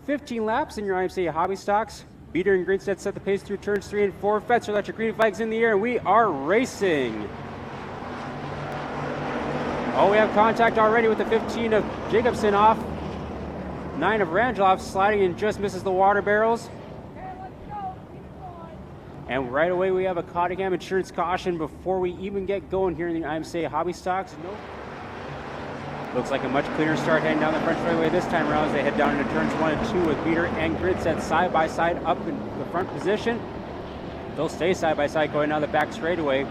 15 laps in your IMCA Hobby Stocks. Beater and Grinstead set the pace through turns 3 and 4. Fetzer electric green flags in the air, and we are racing. Oh, we have contact already with the 15 of Jacobson off. 9 of Rangeloff sliding and just misses the water barrels. And right away we have a Cottingham Insurance caution before we even get going here in the IMCA Hobby Stocks. Looks like a much cleaner start heading down the front straightaway this time around as they head down into turns 1 and 2 with Beater and Grinstead side by side up in the front position. They'll stay side by side going down the back straightaway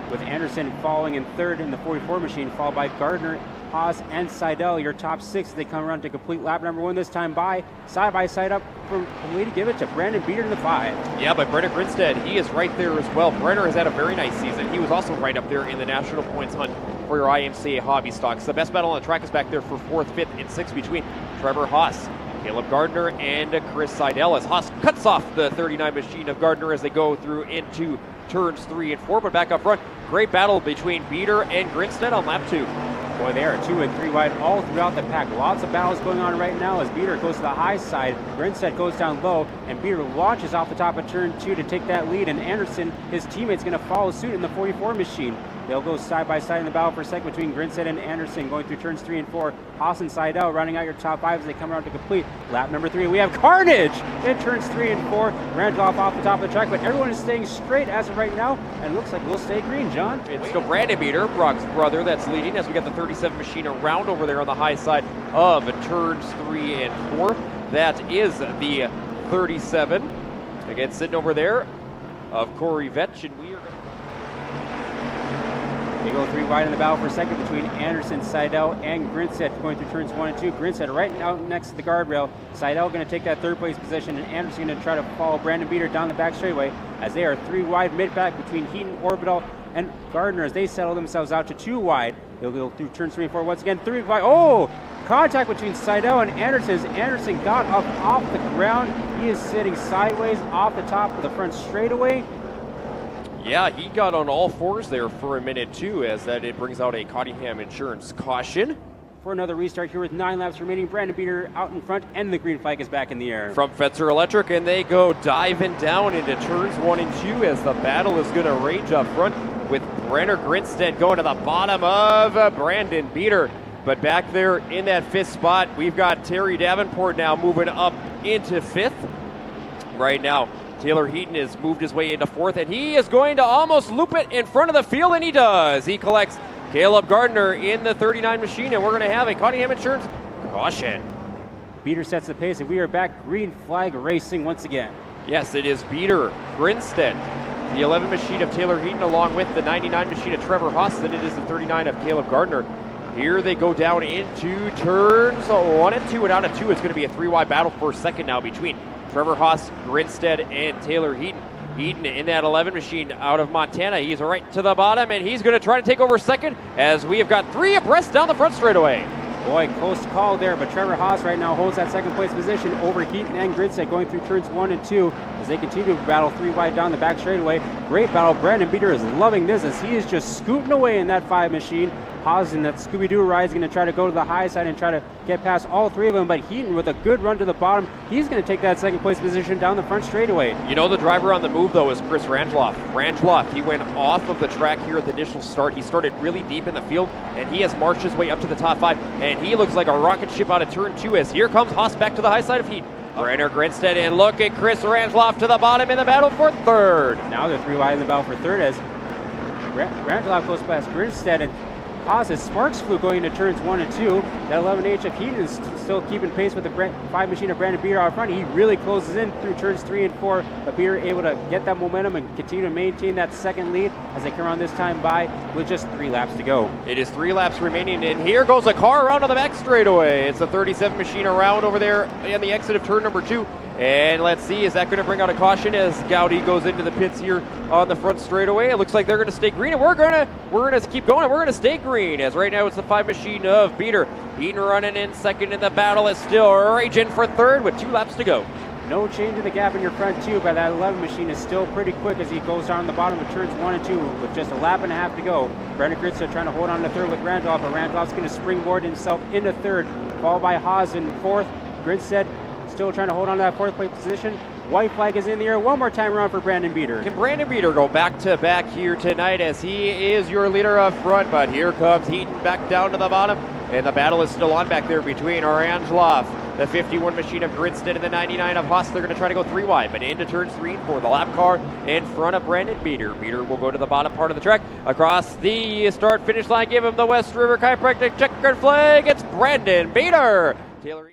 with Anderson following in third in the 44 machine, followed by Gardner, Haas, and Seidel. Your top 6 as they come around to complete lap number 1 this time by side up from Lee to give it to Brandon Beater in the 5. Yeah, but Brenner Grinstead, he is right there as well. Brenner has had a very nice season. He was also right up there in the national points hunt for your IMCA Hobby Stocks. The best battle on the track is back there for 4th, 5th, and 6th between Trevor Haas, Caleb Gardner, and Chris Seidel as Haas cuts off the 39 machine of Gardner as they go through into turns 3 and 4. But back up front, great battle between Beater and Grinstead on lap 2. Boy, they are 2 and 3 wide all throughout the pack. Lots of battles going on right now as Beater goes to the high side. Grinstead goes down low, and Beater launches off the top of turn 2 to take that lead. And Anderson, his teammate's going to follow suit in the 44 machine. They'll go side by side in the battle for a second between Grinstead and Anderson going through turns 3 and 4. Haas and Seidel rounding out your top 5 as they come around to complete lap number 3. We have carnage in turns 3 and 4. Rangeloff off the top of the track, but everyone is staying straight as of right now, and looks like we'll stay green, John. It's still Brandon Beater, Brock's brother, that's leading as we got the 37 machine around over there on the high side of turns 3 and 4. That is the 37. Again, sitting over there of Corey Vetch, and we are They go 3 wide in the battle for a second between Anderson, Seidel, and Grinstead going through turns 1 and 2. Grinstead right out next to the guardrail. Seidel going to take that 3rd place position, and Anderson going to try to follow Brandon Beater down the back straightaway as they are 3 wide mid-pack between Heaton, Orbital, and Gardner as they settle themselves out to 2 wide. They'll go through turns 3 and 4 once again. 3 wide. Oh! Contact between Seidel and Anderson. Anderson got up off the ground. He is sitting sideways off the top of the front straightaway. Yeah, he got on all 4s there for a minute too, as that it brings out a Cottingham Insurance caution. For another restart here with 9 laps remaining. Brandon Beater out in front, and the green flag is back in the air. From Fetzer Electric, and they go diving down into turns 1 and 2 as the battle is going to rage up front with Brenner Grinstead going to the bottom of Brandon Beater. But back there in that 5th spot, we've got Terry Davenport now moving up into 5th. Right now, Taylor Heaton has moved his way into 4th, and he is going to almost loop it in front of the field, and he does. He collects Caleb Gardner in the 39 machine, and we're going to have a Cottingham Insurance caution. Beater sets the pace, and we are back green flag racing once again. Yes, it is Beater, Grinstead, the 11 machine of Taylor Heaton, along with the 99 machine of Trevor Haas, then it is the 39 of Caleb Gardner. Here they go down into turns 1 and 2, and out of 2, it's going to be a 3-wide battle for a second now between Trevor Haas, Grinstead, and Taylor Heaton. Heaton in that 11 machine out of Montana. He's right to the bottom, and he's going to try to take over second as we have got 3 abreast down the front straightaway. Boy, close call there, but Trevor Haas right now holds that 2nd place position over Heaton and Grinstead going through turns 1 and 2 as they continue to battle 3 wide down the back straightaway. Great battle. Brandon Beater is loving this as he is just scooting away in that 5 machine. Haas in that Scooby-Doo ride is going to try to go to the high side and try to get past all 3 of them, but Heaton with a good run to the bottom, he's going to take that 2nd place position down the front straightaway. You know, the driver on the move, though, is Chris Rangeloff. Rangeloff, he went off of the track here at the initial start. He started really deep in the field, and he has marched his way up to the top 5, and he looks like a rocket ship out of turn 2 as here comes Haas back to the high side of Heaton. Brenner Grinstead, and look at Chris Rangeloff to the bottom in the battle for 3rd. Now they're 3 wide in the battle for 3rd as Rangeloff goes past Grinstead, and Haas as sparks flew going into turns 1 and 2. That 11H of Heaton is still keeping pace with the 5 machine of Brandon Beater out front. He really closes in through turns 3 and 4, but Beater able to get that momentum and continue to maintain that 2nd lead as they come around this time by with just 3 laps to go. It is 3 laps remaining, and here goes a car around on the back straightaway. It's the 37 machine around over there in the exit of turn number 2. And let's see, is that going to bring out a caution as Gowdy goes into the pits here on the front straightaway? It looks like they're going to stay green, and we're going to keep going, and we're going to stay green, as right now it's the 5 machine of Beater. Heaton running in 2nd, and the battle is still raging for 3rd with 2 laps to go. No change in the gap in your front 2, but that 11 machine is still pretty quick as he goes down the bottom of turns 1 and 2 with just a lap and a half to go. Brandon Grinstead trying to hold on to 3rd with Rangeloff, but Rangeloff's going to springboard himself into 3rd, followed by Haas in 4th. Grinstead still trying to hold on to that fourth place position. White flag is in the air one more time around for Brandon Beater. Can Brandon Beater go back to back here tonight as he is your leader up front, but here comes Heaton back down to the bottom, and the battle is still on back there between Orangelov, the 51 machine of Grinstead, and the 99 of Haas. They're going to try to go 3 wide, but into turns 3 and 4. The lap car in front of Brandon Beater. Beater will go to the bottom part of the track. Across the start-finish line, give him the West River Chiropractic checkered flag. It's Brandon Beater. Taylor